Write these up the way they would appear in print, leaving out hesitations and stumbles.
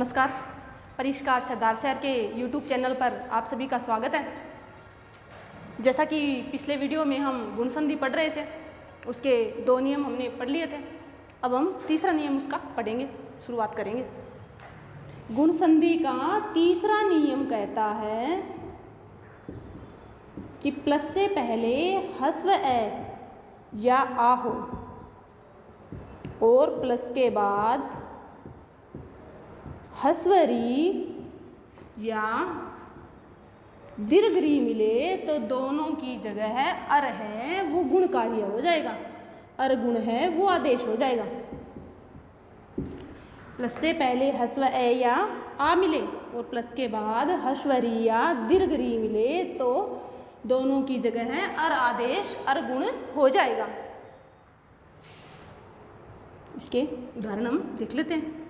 नमस्कार। परिष्कार सरदार शहर के YouTube चैनल पर आप सभी का स्वागत है। जैसा कि पिछले वीडियो में हम गुण संधि पढ़ रहे थे, उसके 2 नियम हमने पढ़ लिए थे। अब हम तीसरा नियम उसका पढ़ेंगे, शुरुआत करेंगे। गुण संधि का तीसरा नियम कहता है कि प्लस से पहले ह्रस्व ए या आ हो और प्लस के बाद ह्रस्व री या दीर्घ री मिले तो दोनों की जगह है अर है वो गुण कार्य हो जाएगा, अर गुण है वो आदेश हो जाएगा। प्लस से पहले ह्रस्व ए या आ मिले और प्लस के बाद ह्रस्व री या दीर्घ री मिले तो दोनों की जगह है अर आदेश अर गुण हो जाएगा। इसके उदाहरण हम देख लेते हैं।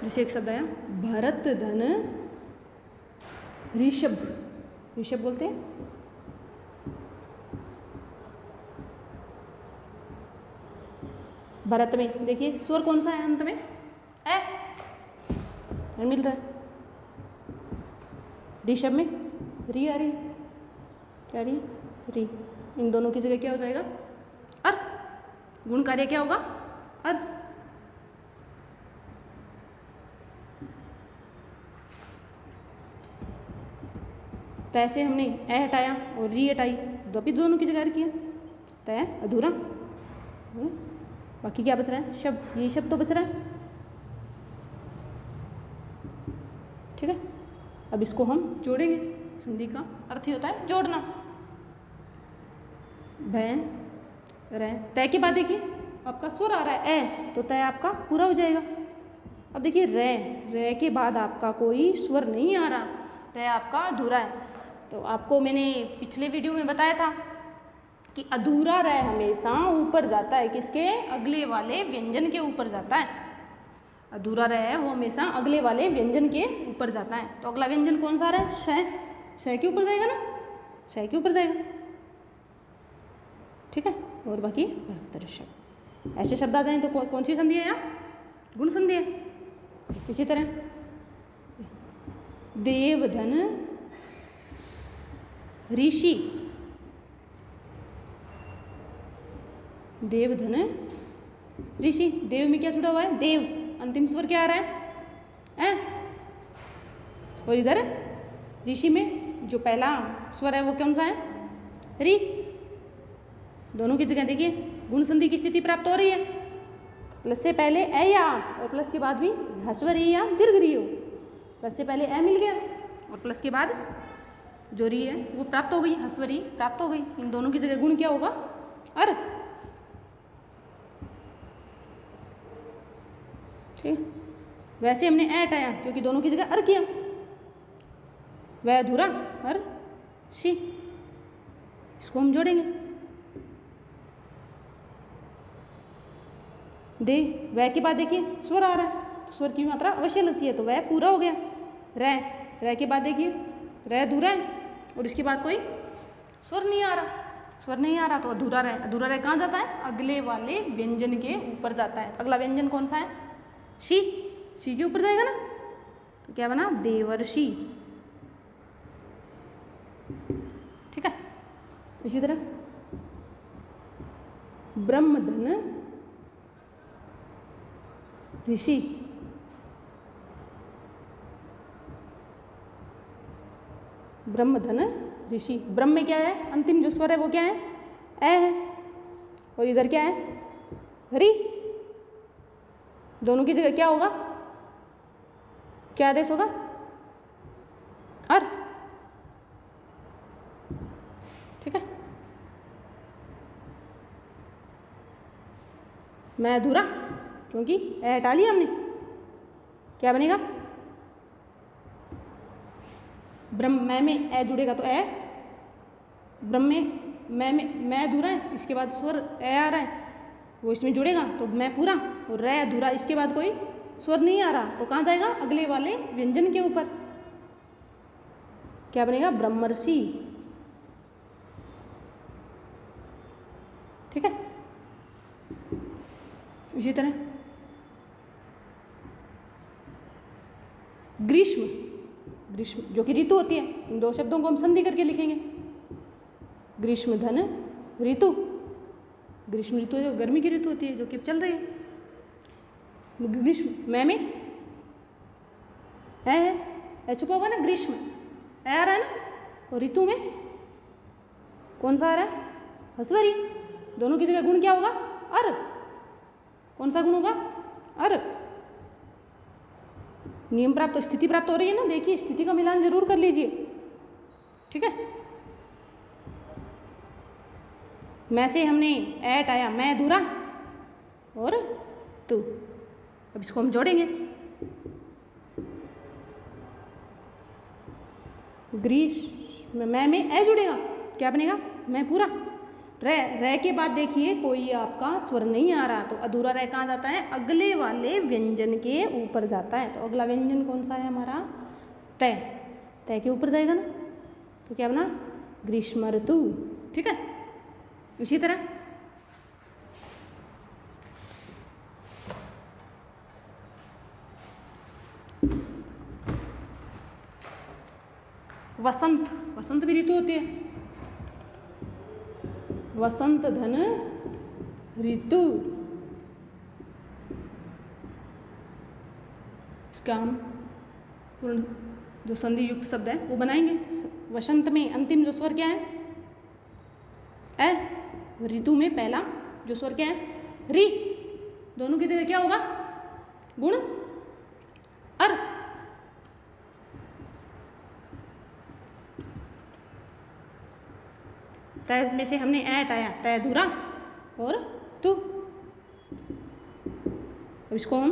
जैसे एक शब्द आया भरत धन ऋषभ, ऋषभ बोलते हैं। भरत में देखिए स्वर कौन सा है अंत में? ए मिल रहा है। ऋषभ में री आ रही, क्या रही? री। इन दोनों की जगह क्या हो जाएगा? अर। गुण कार्य क्या होगा? अर। तो ऐसे हमने ए हटाया और री हटाई, दोनों की जगह किया तो है अधूरा। बाकी क्या बच रहा है? शब्द। ये शब्द तो बच रहा है, ठीक है। अब इसको हम जोड़ेंगे। संधि का अर्थ ही होता है जोड़ना। भय रे तय के बाद देखिए आपका स्वर आ रहा है ए, तो तय आपका पूरा हो जाएगा। अब देखिए रे के बाद आपका कोई स्वर नहीं आ रहा, रे आपका अधूरा है। तो आपको मैंने पिछले वीडियो में बताया था कि अधूरा रे हमेशा ऊपर जाता है, किसके? अगले वाले व्यंजन के ऊपर जाता है। अधूरा रे वो हमेशा अगले वाले व्यंजन के ऊपर जाता है। तो अगला व्यंजन कौन सा आ रहा है? शय के ऊपर जाएगा ना, शय के ऊपर जाएगा, ठीक है। और बाकी बहत्तर शब्द ऐसे शब्द आ जाए तो कौन सी संधि है? यहाँ गुण संधि है। इसी तरह देवधन ऋषि, देवधन ऋषि। देव में क्या छुड़ा हुआ है? देव। अंतिम स्वर क्या आ रहा है? और इधर ऋषि में जो पहला स्वर है वो कौन सा है? री। दोनों की जगह देखिए गुण संधि की स्थिति प्राप्त हो रही है। प्लस से पहले ए या और प्लस के बाद भी ह्रस्व री या दीर्घ री हो। प्लस से पहले ए मिल गया और प्लस के बाद जो री है वो प्राप्त हो गई, ह्रस्व री प्राप्त हो गई। इन दोनों की जगह गुण क्या होगा? अर, ठीक। वैसे हमने ए हटाया क्योंकि दोनों की जगह अर किया, वह अधूरा अर शी। इसको हम जोड़ेंगे। दे वह के बाद देखिए स्वर आ रहा है तो स्वर की मात्रा अवश्य लगती है, तो वह पूरा हो गया। रे के बाद देखिए रे अधूरा है और इसके बाद कोई स्वर नहीं आ रहा, स्वर नहीं आ रहा तो अधूरा रहे। अधूरा रहे कहाँ जाता है? अगले वाले व्यंजन के ऊपर जाता है। अगला व्यंजन कौन सा है? शी के ऊपर जाएगा ना, तो क्या बना? देवर्षि, ठीक है। इसी तरह ब्रह्मधन ऋषि, ब्रह्मधन ऋषि। ब्रह्म में क्या है? अंतिम जो स्वर है वो क्या है? ए है। और इधर क्या है? री। दोनों की जगह क्या होगा? क्या आदेश होगा? अर, ठीक है। मैं अधूरा क्योंकि ए हटा लिया हमने, क्या बनेगा? ब्रह्म में ए जुड़ेगा तो ए, ब्रह्म में मैं अधूरा है, इसके बाद स्वर ए आ रहा है वो इसमें जुड़ेगा तो मैं पूरा, और रे अधूरा, इसके बाद कोई स्वर नहीं आ रहा तो कहाँ जाएगा? अगले वाले व्यंजन के ऊपर। क्या बनेगा? ब्रह्मर्षि, ठीक है। इसी तरह ग्रीष्म, ग्रीष्म जो कि ऋतु होती है, इन दो शब्दों को हम संधि करके लिखेंगे। ग्रीष्म धन ऋतु, ग्रीष्म ऋतु जो गर्मी की ऋतु होती है जो कि अब चल रही है। ग्रीष्म में है छुपा हुआ ना, ग्रीष्म आ रहा है ना, और ऋतु में कौन सा आ रहा है, हस्वरी। दोनों की जगह गुण क्या होगा, अर। कौन सा गुण होगा, अर। नियम प्राप्त तो स्थिति प्राप्त हो रही है ना, देखिए स्थिति का मिलान जरूर कर लीजिए, ठीक है। मैं से हमने ऐट आया, मैं अधूरा और तू। अब इसको हम जोड़ेंगे, ग्रीष्म में ए जुड़ेगा, क्या बनेगा, मैं पूरा। रह के बाद देखिए कोई आपका स्वर नहीं आ रहा, तो अधूरा रह कहाँ जाता है, अगले वाले व्यंजन के ऊपर जाता है। तो अगला व्यंजन कौन सा है हमारा, तय। तय के ऊपर जाएगा ना, तो क्या बना, ग्रीष्म ऋतु, ठीक है। इसी तरह वसंत, वसंत भी ऋतु होती है। वसंत धन ऋतु, इसका हम पूर्ण जो संधि युक्त शब्द है वो बनाएंगे। वसंत में अंतिम जो स्वर क्या है, ए। ऋतु में पहला जो स्वर क्या है, री। दोनों की जगह क्या होगा, गुण अर। तय में से हमने ऐ हटाया, तय अधूरा और तू। अब इसको हम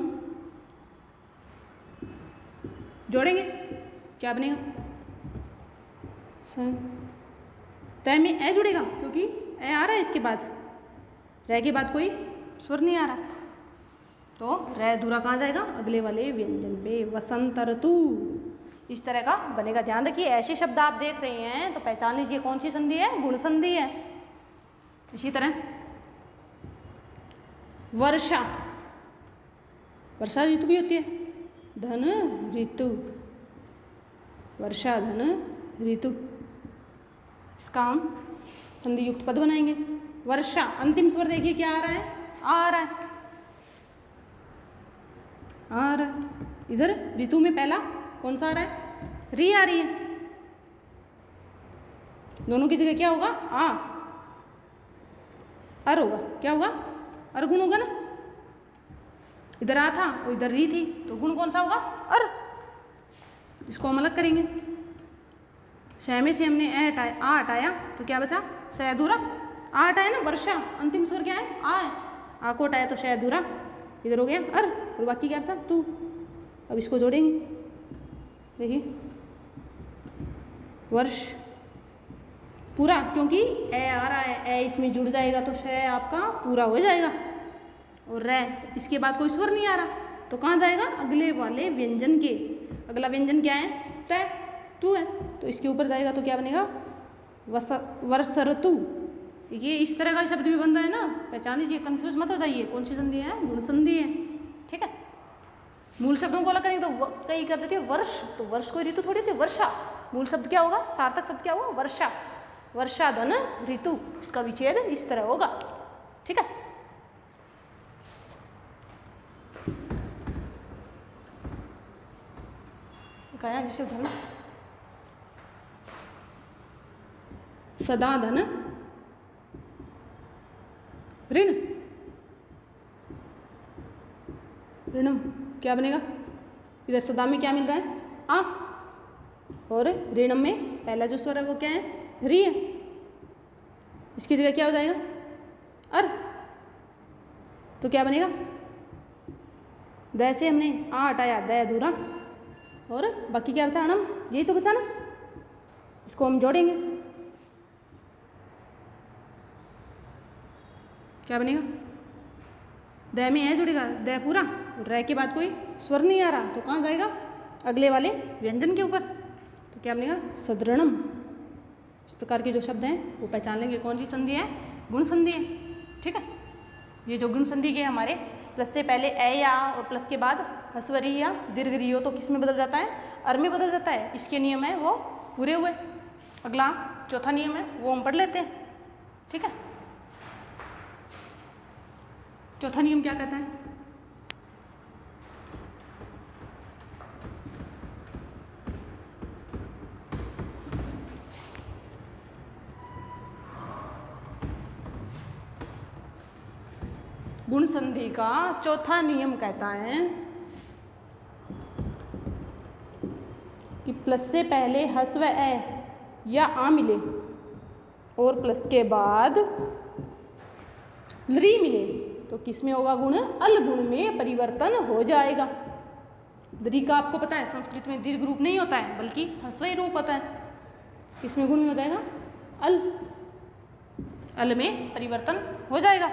जोड़ेंगे, क्या बनेगा, तय में ए जुड़ेगा क्योंकि ए आ रहा है इसके बाद, रह के बाद कोई स्वर नहीं आ रहा, तो रह अधूरा कहाँ जाएगा, अगले वाले व्यंजन पे, वसंत ऋतु। इस तरह का बनेगा। ध्यान रखिए ऐसे शब्द आप देख रहे हैं तो पहचान लीजिए कौन सी संधि है, गुण संधि है। इसी तरह वर्षा, वर्षा ऋतु भी होती है, धन ऋतु, वर्षा धन ऋतु। इसका हम संधि युक्त पद बनाएंगे। वर्षा अंतिम स्वर देखिए क्या आ रहा है, आ रहा है, आ रहा है। इधर ऋतु में पहला कौन सा आ रहा है, री आ रही है। दोनों की जगह क्या होगा, आ। अर होगा, क्या होगा, अर गुण होगा ना। इधर आ था और इधर री थी, तो गुण कौन सा होगा, अर। इसको हम अलग करेंगे। शय में से हमने ए हटाया, आ हटाया, तो क्या बचा, शय अधूरा। आ हटाया ना, वर्षा अंतिम स्वर क्या है, आ है। आ को हटाया तो शय अधूरा, इधर हो गया अर, और बाकी क्या बचा, तू। अब इसको जोड़ेंगे, देखिए वर्ष पूरा, क्योंकि ए आ रहा है, ए इसमें जुड़ जाएगा तो शय आपका पूरा हो जाएगा। और रह इसके बाद कोई स्वर नहीं आ रहा, तो कहाँ जाएगा, अगले वाले व्यंजन के। अगला व्यंजन क्या है, तय, तू है, तो इसके ऊपर जाएगा तो क्या बनेगा, वर्ष ऋतु। ये इस तरह का शब्द भी बन रहा है ना, पहचान लीजिए, कंफ्यूज मत हो जाइए, कौन सी संधि है, गुण संधि है, ठीक है। मूल शब्दों को अलग करेंगे तो कई कर देते हैं वर्ष, तो वर्ष कोई ऋतु थोड़ी थी, वर्षा। मूल शब्द क्या होगा, सार्थक शब्द क्या होगा, वर्षा। वर्षा धन ऋतु, इसका विच्छेद इस तरह होगा, ठीक है। कहा जैसे धन सदा धन ऋण, ऋणम क्या बनेगा, इधर सदा में क्या मिल रहा है, आ, और ऋणम में पहला जो स्वर है वो क्या है, री है। इसकी जगह क्या हो जाएगा, अर, तो क्या बनेगा, द से हमने आ हटाया, द अधूरा, और बाकी क्या बचा, अणम, यही तो बचा ना। इसको हम जोड़ेंगे, क्या बनेगा, द में है जुड़ेगा, द पूरा, रह के बाद कोई स्वर नहीं आ रहा, तो कहाँ जाएगा, अगले वाले व्यंजन के ऊपर, तो क्या बनेगा, सदृणम। इस प्रकार के जो शब्द हैं वो पहचान लेंगे कौन सी संधि है, गुण संधि है, ठीक है। ये जो गुण संधि के हमारे प्लस से पहले ए या आ और प्लस के बाद ह्रस्व री या दीर्घ री हो तो किस में बदल जाता है? अर में बदल जाता है। इसके नियम है वो पूरे हुए। अगला चौथा नियम है वो हम पढ़ लेते हैं, ठीक है। चौथा नियम क्या कहता है? गुण संधि का चौथा नियम कहता है कि प्लस से पहले ह्रस्व ए या आ मिले और प्लस के बाद री मिले तो किस में होगा गुण? अल गुण में परिवर्तन हो जाएगा। री का आपको पता है संस्कृत में दीर्घ रूप नहीं होता है बल्कि ह्रस्व रूप होता है। किस में गुण में हो जाएगा? अल। अल में परिवर्तन हो जाएगा।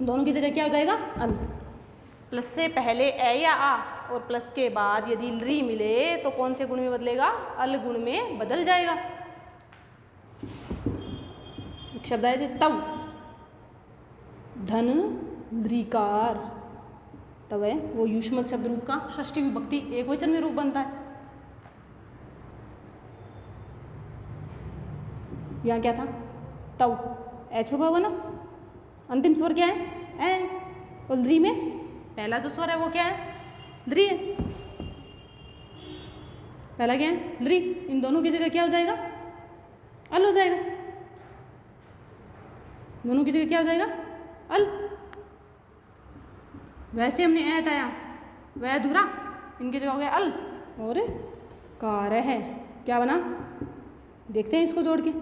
दोनों की जगह क्या हो जाएगा? अल। प्लस से पहले ए या आ और प्लस के बाद यदि री मिले तो कौन से गुण में बदलेगा? अल गुण में बदल जाएगा। एक शब्द है तव, धन लीकार, तव है वो युष्मत शब्द रूप का षष्ठी विभक्ति एक वचन में रूप बनता है। यहाँ क्या था? तव, ए छुपा हुआ ना, अंतिम स्वर क्या है? ए। और ली में पहला जो स्वर है वो क्या है? द्री है। पहला क्या है? द्री। इन दोनों की जगह क्या हो जाएगा? अल हो जाएगा। दोनों की जगह क्या हो जाएगा? अल। वैसे हमने ए हटाया, वह अधूरा, इनकी जगह हो गया अल और कार है। क्या बना? देखते हैं इसको जोड़ के।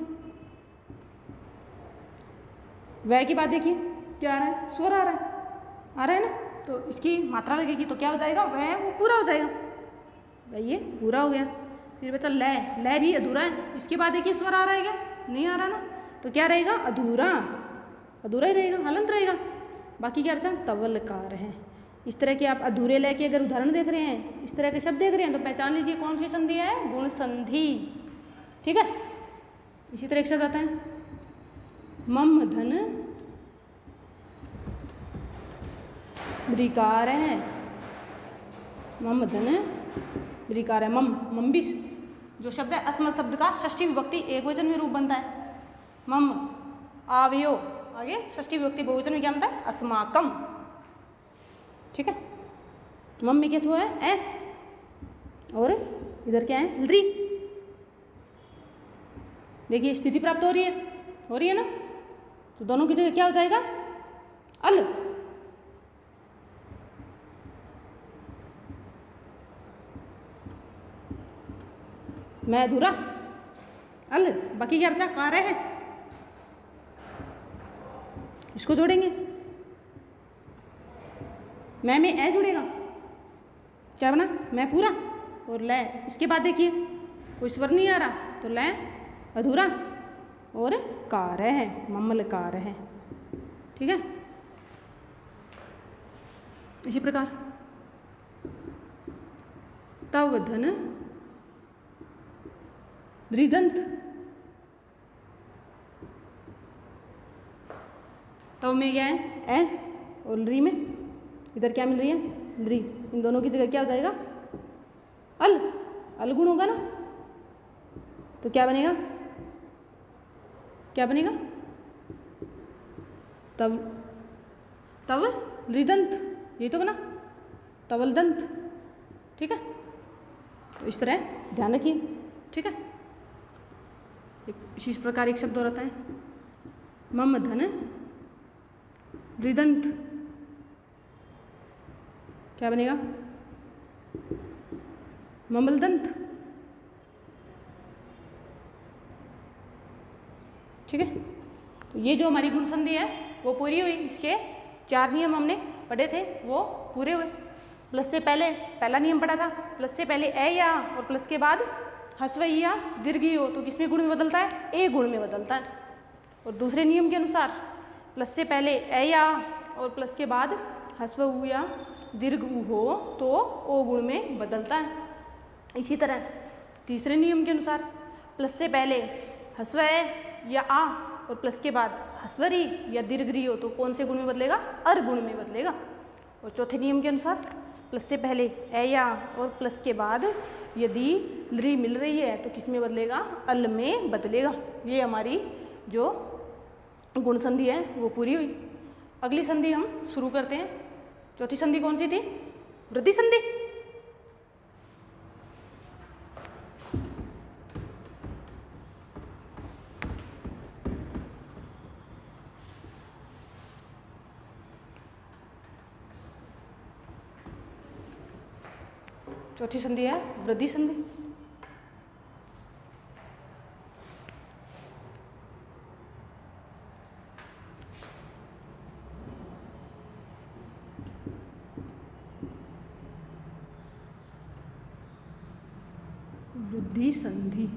वह की बात देखिए क्या आ रहा है? स्वर आ रहा है ना, तो इसकी मात्रा लगेगी तो क्या हो जाएगा? वह वो पूरा हो जाएगा। भाई ये पूरा हो गया। फिर बचा लय भी अधूरा है। इसके बाद देखिए स्वर आ रहा है क्या? नहीं आ रहा ना, तो क्या रहेगा? अधूरा, अधूरा ही रहेगा, हलंत रहेगा। बाकी क्या बचा? तवलकार है। इस तरह के आप अधूरे लय के अगर उदाहरण देख रहे हैं, इस तरह के शब्द देख रहे हैं तो पहचान लीजिए कौन सी संधि है? गुण संधि, ठीक है। इसी तरह एक शब्द आता है मम धन द्रिकार है। मम धन द्रिकार है। मम भी जो शब्द है अस्मत् शब्द का षष्ठी विभक्ति एक वचन में रूप बनता है। मम आवयो, आगे षष्ठी विभक्ति बहुवचन में क्या बनता है? अस्माकम, ठीक है। मम में क्या छुआ है? ए, और इधर क्या है? री। देखिए स्थिति प्राप्त हो रही है ना, तो दोनों की जगह क्या हो जाएगा? अल। मैं अधूरा, अल। बाकी क्या बचा? कार्य है। इसको जोड़ेंगे, मैं में ए जुड़ेगा, क्या बना? मैं पूरा और लय। इसके बाद देखिए कोई स्वर नहीं आ रहा तो लय अधूरा और कार्य है, मम्मल कार्य है, ठीक है। इसी प्रकार तव धन रिदंत, तव में क्या है? ए, और री में इधर क्या मिल रही है? री। इन दोनों की जगह क्या हो जाएगा? अल। अल गुण होगा ना, तो क्या बनेगा? क्या बनेगा? तव रिदंत, ये तो बना तवल दंत, ठीक है। तो इस तरह ध्यान रखिए, ठीक है। इसी प्रकार एक शब्द और आता है मम धन रिदंत, क्या बनेगा? ममलदंत, ठीक है। तो ये जो हमारी गुण संधि है वो पूरी हुई। इसके 4 नियम हमने पढ़े थे वो पूरे हुए। प्लस से पहले पहला नियम पढ़ा था, प्लस से पहले ए या और प्लस के बाद ह्रस्व ई या दीर्घ ई हो तो किसमें गुण में बदलता है? ए गुण में बदलता है। और दूसरे नियम के अनुसार प्लस से पहले ए या और प्लस के बाद ह्रस्व उ या दीर्घ उ हो तो ओ गुण में बदलता है। इसी तरह तीसरे नियम के अनुसार प्लस से पहले ह्रस्व ए या आ और प्लस के बाद ह्रस्व री या दीर्घ री हो तो कौन से गुण में बदलेगा? अर गुण में बदलेगा। और चौथे नियम के अनुसार प्लस से पहले ए या और प्लस के बाद यदि री मिल रही है तो किस में बदलेगा, अल में बदलेगा। ये हमारी जो गुण संधि है वो पूरी हुई। अगली संधि हम शुरू करते हैं। चौथी संधि कौन सी थी, वृद्धि संधि। चौथी संधि है वृद्धि संधि। वृद्धि संधि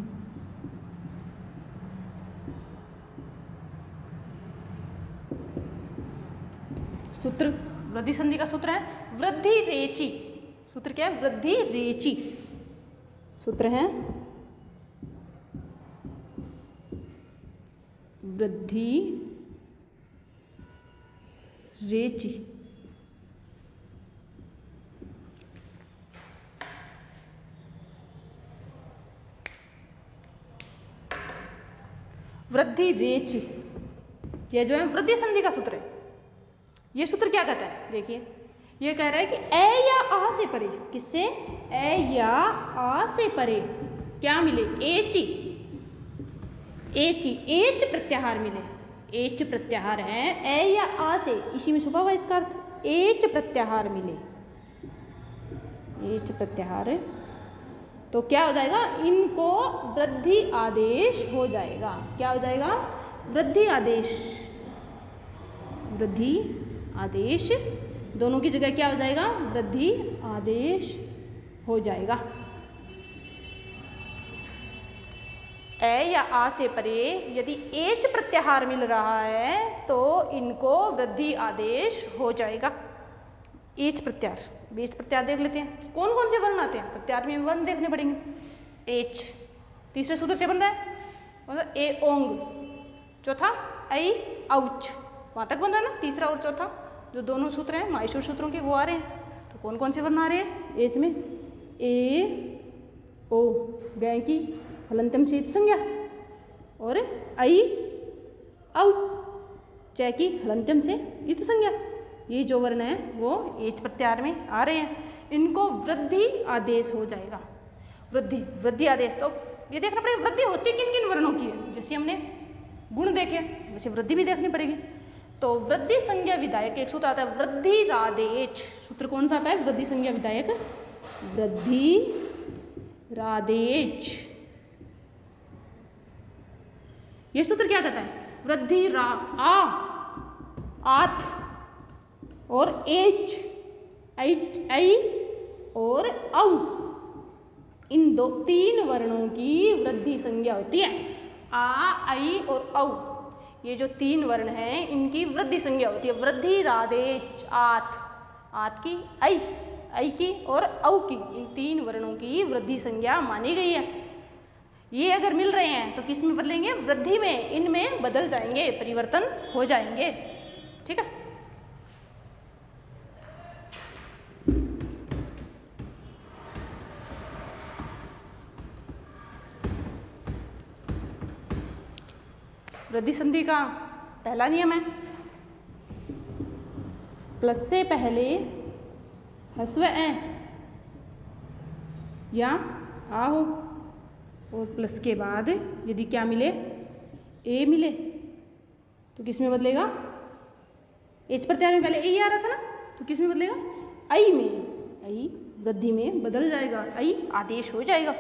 सूत्र, वृद्धि संधि का सूत्र है वृद्धि रेचि। सूत्र क्या है, वृद्धि रेचि। सूत्र है वृद्धि रेचि। वृद्धि रेचि ये जो है वृद्धि संधि का सूत्र है। ये सूत्र क्या कहता है, देखिए ये कह रहा है कि ए या आ से परे, किससे, ए या आ से परे क्या मिले, एच। एच प्रत्याहार मिले। एच प्रत्याहार है ए या आ से, इसी में छुपा हुआ इसका अर्थ, एच प्रत्याहार मिले। एच प्रत्याहार तो क्या हो जाएगा, इनको वृद्धि आदेश हो जाएगा। क्या हो जाएगा, वृद्धि आदेश। वृद्धि आदेश दोनों की जगह क्या हो जाएगा, वृद्धि आदेश हो जाएगा। ए या आ से परे यदि एच प्रत्याहार मिल रहा है तो इनको वृद्धि आदेश हो जाएगा। एच प्रत्याहार, बीच प्रत्याहार देख लेते हैं कौन कौन से वर्ण आते हैं, प्रत्याहार में वर्ण देखने पड़ेंगे। एच तीसरे सूत्र से बन रहा है, मतलब ए ओंग, चौथा आई औच, वहाँ तक बन रहा है ना, तीसरा और चौथा जो दोनों सूत्र हैं माहेश्वर सूत्रों के वो आ रहे हैं। तो कौन कौन से वर्ण आ रहे हैं, एच में ए ओ गै की हलंतम शीत संज्ञा, और आई औ च की हलंतम से इत संज्ञा। ये जो वर्ण है वो एच प्रत्याहार में आ रहे हैं, इनको वृद्धि आदेश हो जाएगा। वृद्धि आदेश तो ये देखना पड़ेगा वृद्धि होती किन किन वर्णों की है। जैसे हमने गुण देखे वैसे वृद्धि भी देखनी पड़ेगी। तो वृद्धि संज्ञा विधायक एक सूत्र आता है वृद्धि रादेच। सूत्र कौन सा आता है, वृद्धि संज्ञा विधायक वृद्धि रादेच। ये सूत्र क्या कहता है, वृद्धि रा आ आथ और एच आई और औ, इन दो तीन वर्णों की वृद्धि संज्ञा होती है। आ आई और औ, ये जो तीन वर्ण हैं इनकी वृद्धि संज्ञा होती है। वृद्धि रादेच आत की, आई की और औ की, इन तीन वर्णों की वृद्धि संज्ञा मानी गई है। ये अगर मिल रहे हैं तो किस में बदलेंगे, वृद्धि में, इनमें बदल जाएंगे, परिवर्तन हो जाएंगे। ठीक है, वृद्धि संधि का पहला नियम है प्लस से पहले ह्रस्व ए या आ हो, और प्लस के बाद यदि क्या मिले, ए मिले, तो किस में बदलेगा, एच प्रत्याहार में पहले ए आ रहा था ना, तो किस में बदलेगा, आई में, आई वृद्धि में बदल जाएगा, आई आदेश हो जाएगा।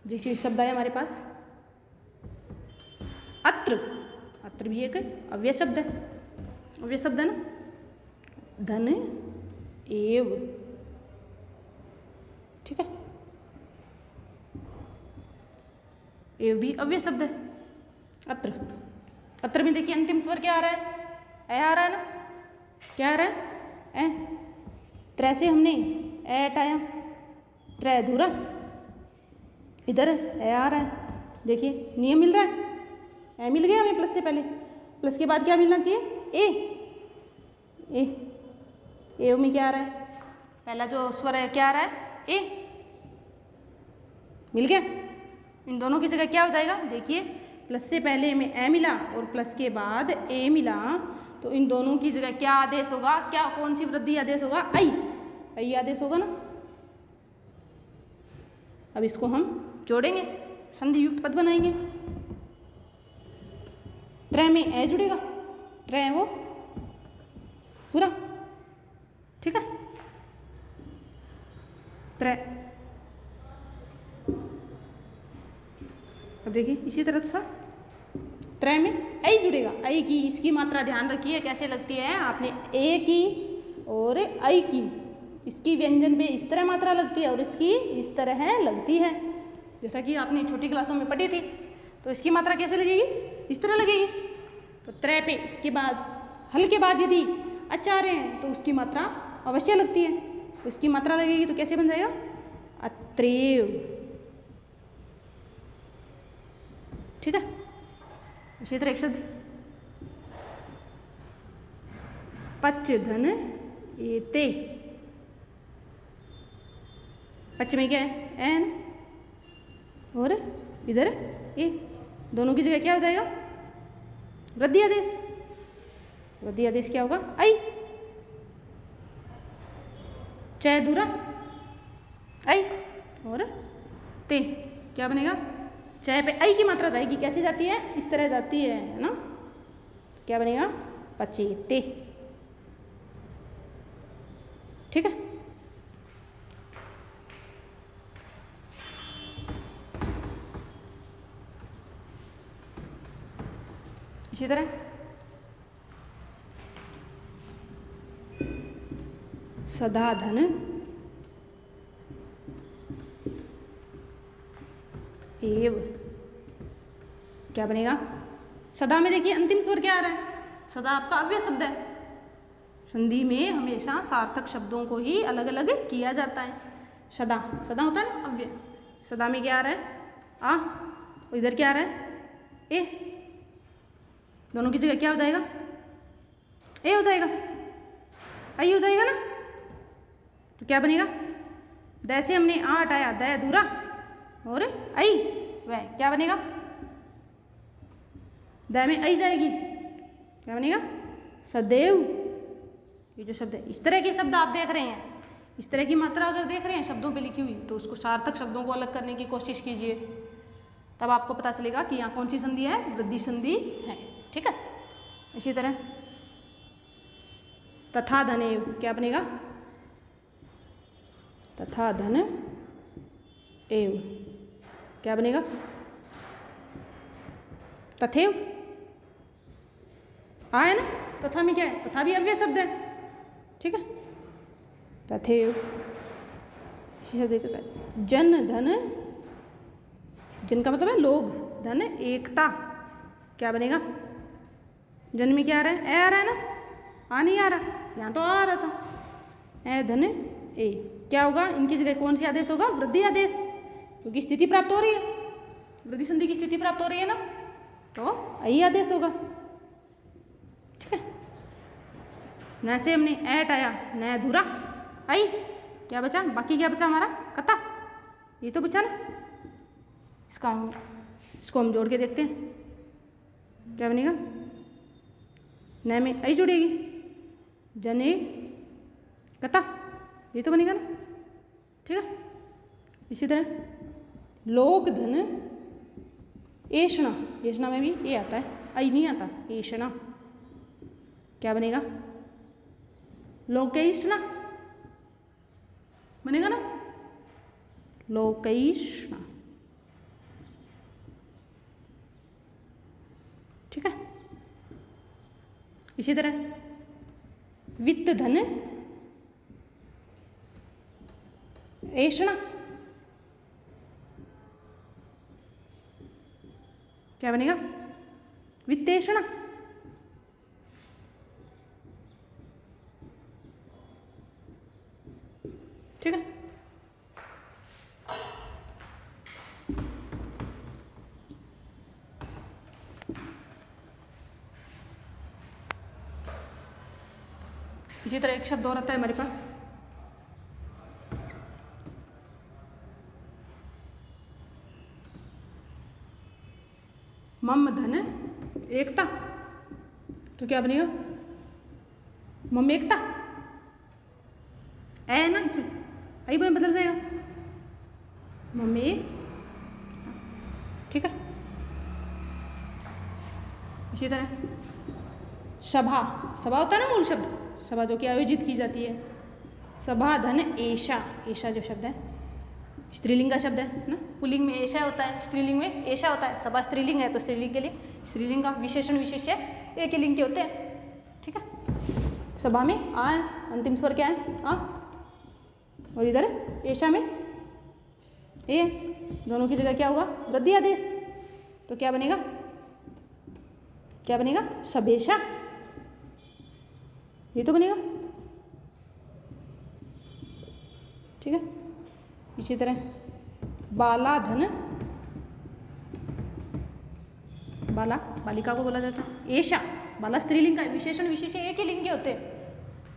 देखिए शब्द आया हमारे पास अत्र। अत्र भी एक अव्यय शब्द है, अव्यय शब्द है ना, धन एव। ठीक है, एव भी अव्यय शब्द है। अत्र, अत्र में देखिए अंतिम स्वर क्या आ रहा है, ए आ रहा है ना, क्या आ रहा है, ए। त्रै से हमने ए हटाया, त्रै अधूरा, इधर ए आ रहा है। देखिए नियम मिल रहा है, ए मिल गया हमें प्लस से पहले, प्लस के बाद क्या मिलना चाहिए, ए। एव में क्या आ रहा है, पहला जो स्वर है क्या आ रहा है, ए। मिल गया। इन दोनों की जगह क्या हो जाएगा, देखिए प्लस से पहले में ए मिला और प्लस के बाद ए मिला, तो इन दोनों की जगह क्या आदेश होगा, क्या कौन सी वृद्धि आदेश होगा, आई। आई आदेश होगा ना। अब इसको हम जोड़ेंगे, संधि युक्त पद बनाएंगे। त्रय में ए जुड़ेगा, त्रय वो पूरा, ठीक है। त्रय, अब देखिए इसी तरह से त्रय में आई जुड़ेगा, आई की इसकी मात्रा ध्यान रखिए कैसे लगती है, आपने ए की और आई की, इसकी व्यंजन पे इस तरह मात्रा लगती है और इसकी इस तरह लगती है, जैसा कि आपने छोटी क्लासों में पढ़ी थी। तो इसकी मात्रा कैसे लगेगी, इस तरह लगेगी। तो त्रय पे इसके बाद हल के बाद यदि अचार हैं तो उसकी मात्रा अवश्य लगती है, तो इसकी मात्रा लगेगी तो कैसे बन जाएगा, अत्रेव, ठीक है। इसी तरह एक शब्द पच धन एते, पच में क्या है, एन, और इधर ए, दोनों की जगह क्या हो जाएगा, वृद्धि आदेश। वृद्धि आदेश क्या होगा, आई। चय धुरा आई, और ते क्या बनेगा, चय पे आई की मात्रा जाएगी, कैसे जाती है, इस तरह जाती है ना, क्या बनेगा, पचेते, ठीक है। इसी तरह सदा धन एव, क्या बनेगा, सदा में देखिए अंतिम स्वर क्या आ रहा है, सदा आपका अव्यय शब्द है। संधि में हमेशा सार्थक शब्दों को ही अलग अलग किया जाता है। सदा, सदा होता है ना अव्यय, सदा में क्या आ रहा है, आ, और इधर क्या आ रहा है, ए, दोनों की जगह क्या हो जाएगा, ए हो जाएगा, आई हो जाएगा ना। तो क्या बनेगा, द से हमने आ हटाया, द अधूरा, और आई, वह क्या बनेगा, द में आई जाएगी, क्या बनेगा, सदैव। ये जो शब्द है, इस तरह के शब्द आप देख रहे हैं, इस तरह की मात्रा अगर देख रहे हैं शब्दों पे लिखी हुई, तो उसको सार्थक शब्दों को अलग करने की कोशिश कीजिए, तब आपको पता चलेगा कि यहाँ कौन सी संधि है, वृद्धि संधि है, ठीक है। इसी तरह तथा धनेव, क्या बनेगा, तथा धन एव, क्या बनेगा, तथेव, आ है ना, तथा में क्या है, तथा भी अव्यय शब्द है, ठीक है। तथेव, जन धन, जन का मतलब है लोग, धन एकता, क्या बनेगा, जन में क्या आ रहा है, ए आ रहा है ना, आ नहीं आ रहा, यहाँ तो आ रहा था, ए धन ए, क्या होगा, इनकी जगह कौन सी आदेश होगा, वृद्धि आदेश, क्योंकि स्थिति प्राप्त हो रही है, वृद्धि संधि की स्थिति प्राप्त हो रही है ना, तो आई आदेश होगा, ठीक है। न से हमने ए हटाया, न अधूरा, आई, क्या बचा, बाकी क्या बचा हमारा, कता, ये तो बचा ना, इसको हम जोड़ के देखते हैं, क्या बनेगा, न में आई जुड़ेगी, जने कता, ये तो बनेगा ना, ठीक है। इसी तरह लोक धन एषणा, एषणा में भी ये आता है, आई नहीं आता, एषणा, क्या बनेगा, लोकैष्णा बनेगा ना, लोकैष्णा, ठीक है। इसी तरह वित्त धन एषणा, क्या बनेगा, वित्तेषणा, ठीक है। इसी इसी तरह एक शब्द और आता है हमारे पास, मम धन एकता। तो क्या बनेगा? मम एकता है ना, इसमें आई में बदल जाएगा मम्मी। ठीक है। इसी तरह सभा, सभा होता है ना मूल शब्द, सभा जो कि आयोजित की जाती है। सभा धन एषा, एषा जो शब्द है स्त्रीलिंग का शब्द है ना, पुल्लिंग में एषा होता है, स्त्रीलिंग में एषा होता है। सभा स्त्रीलिंग है तो स्त्रीलिंग के लिए स्त्रीलिंग का विशेषण विशेष्य एक ही लिंग के होते हैं। ठीक है। सभा में आ अंतिम स्वर क्या है? आ। और इधर एषा में ए, दोनों की जगह क्या होगा? वृद्धि आदेश। तो क्या बनेगा? क्या बनेगा? सभेशा, ये तो बनेगा। ठीक है। इसी तरह बालाधन, बाला बालिका को बोला जाता है। एषा, बाला स्त्रीलिंग का विशेषण विशेष्य एक ही लिंग के होते हैं।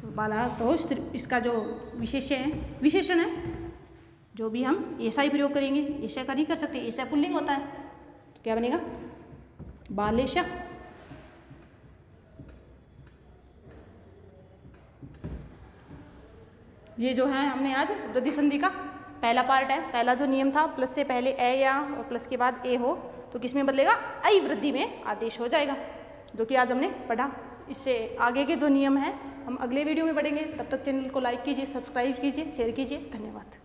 तो बाला तो इसका जो विशेष्य है, विशेषण है, जो भी हम ऐसा ही प्रयोग करेंगे, ऐसा का नहीं कर सकते, ऐसा पुल्लिंग होता है। तो क्या बनेगा? बालेशा। ये जो है हमने आज वृद्धि संधि का पहला पार्ट है। पहला जो नियम था, प्लस से पहले ए या और प्लस के बाद ए हो तो किस में बदलेगा? आई वृद्धि में आदेश हो जाएगा, जो कि आज हमने पढ़ा। इससे आगे के जो नियम हैं हम अगले वीडियो में पढ़ेंगे। तब तक चैनल को लाइक कीजिए, सब्सक्राइब कीजिए, शेयर कीजिए। धन्यवाद।